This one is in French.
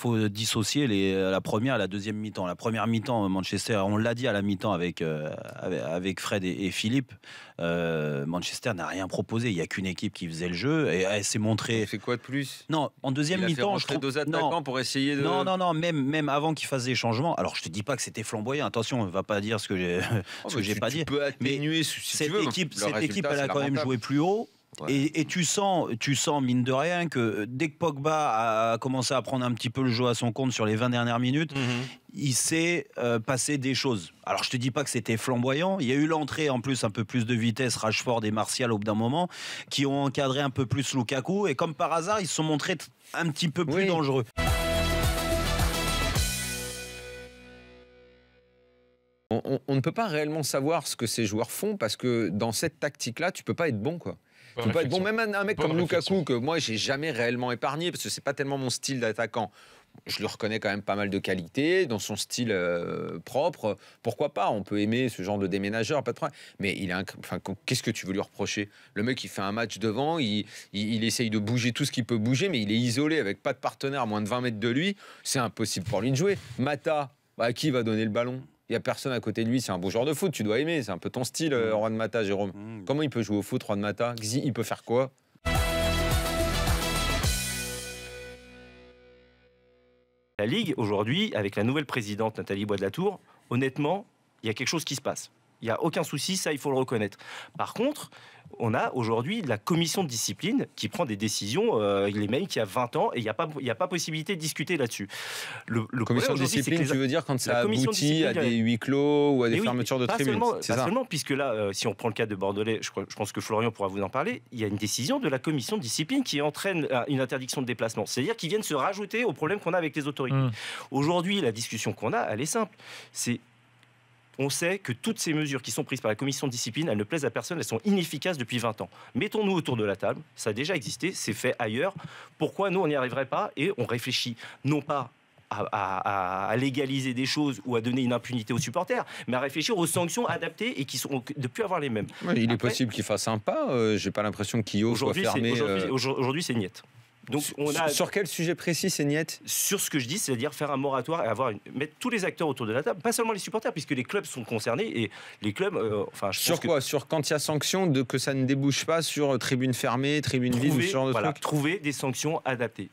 faut dissocier la première et la deuxième mi-temps. La première mi-temps, Manchester, on l'a dit à la mi-temps avec Fred et Philippe, Manchester n'a rien proposé. Il n'y a qu'une équipe qui faisait le jeu et elle s'est montrée. C'est quoi de plus? Non, en deuxième mi-temps, je trouve deux attaquants pour essayer de. Non, même avant qu'ils fassent des changements. Alors je te dis pas que c'était flamboyant. Attention, on ne va pas dire ce que j'ai pas dit. Tu peux atténuer si cette tu veux. Équipe, elle a quand même joué plus haut. Ouais. Et tu sens, mine de rien, que dès que Pogba a commencé à prendre un petit peu le jeu à son compte sur les 20 dernières minutes, il s'est passé des choses. Alors, je te dis pas que c'était flamboyant. Il y a eu l'entrée, en plus, un peu plus de vitesse, Rashford et Martial, au bout d'un moment, qui ont encadré un peu plus Lukaku. Et comme par hasard, ils se sont montrés un petit peu plus dangereux. On ne peut pas réellement savoir ce que ces joueurs font parce que dans cette tactique-là, tu peux pas être bon, quoi. Tu peux pas être bon. Même un mec comme Lukaku, que moi, j'ai jamais réellement épargné parce que c'est pas tellement mon style d'attaquant. Je lui reconnais quand même pas mal de qualités dans son style propre. Pourquoi pas? On peut aimer ce genre de déménageur, pas de problème. Mais qu'est-ce que tu veux lui reprocher? Le mec, il fait un match devant, il essaye de bouger tout ce qu'il peut bouger, mais il est isolé avec pas de partenaire à moins de 20 mètres de lui. C'est impossible pour lui de jouer. Mata, à qui va donner le ballon? Il n'y a personne à côté de lui, c'est un beau joueur de foot, tu dois aimer, c'est un peu ton style, Juan Mata, Jérôme. Comment il peut jouer au foot, Juan Mata? Xi, il peut faire quoi? La Ligue, aujourd'hui, avec la nouvelle présidente Nathalie Bois de la Tour, honnêtement, il y a quelque chose qui se passe. Il n'y a aucun souci, ça, il faut le reconnaître. Par contre, on a aujourd'hui la commission de discipline qui prend des décisions, les mecs, il y a 20 ans, et il n'y a pas possibilité de discuter là-dessus. Le commission de discipline, tu veux dire quand ça aboutit à des huis clos ou à des fermetures de tribunes? Pas seulement, puisque là, si on prend le cas de Bordelais, je pense que Florian pourra vous en parler, il y a une décision de la commission de discipline qui entraîne une interdiction de déplacement. C'est-à-dire qu'ils viennent se rajouter au problème qu'on a avec les autorités. Aujourd'hui, la discussion qu'on a, elle est simple. On sait que toutes ces mesures qui sont prises par la commission de discipline, elles ne plaisent à personne, elles sont inefficaces depuis 20 ans. Mettons-nous autour de la table, ça a déjà existé, c'est fait ailleurs. Pourquoi nous, on n'y arriverait pas? Et on réfléchit non pas à légaliser des choses ou à donner une impunité aux supporters, mais à réfléchir aux sanctions adaptées et qui sont de plus avoir les mêmes. Ouais, il est possible qu'il fasse un pas. J'ai pas l'impression qu'IO soit fermé. Aujourd'hui, c'est niet. Donc sur quel sujet précis c'est niet? Sur ce que je dis, c'est-à-dire faire un moratoire et mettre tous les acteurs autour de la table, pas seulement les supporters, puisque les clubs sont concernés et les clubs. Sur quand il y a sanction, que ça ne débouche pas sur tribune fermée, tribune vide, ou ce genre de trucs. Trouver des sanctions adaptées.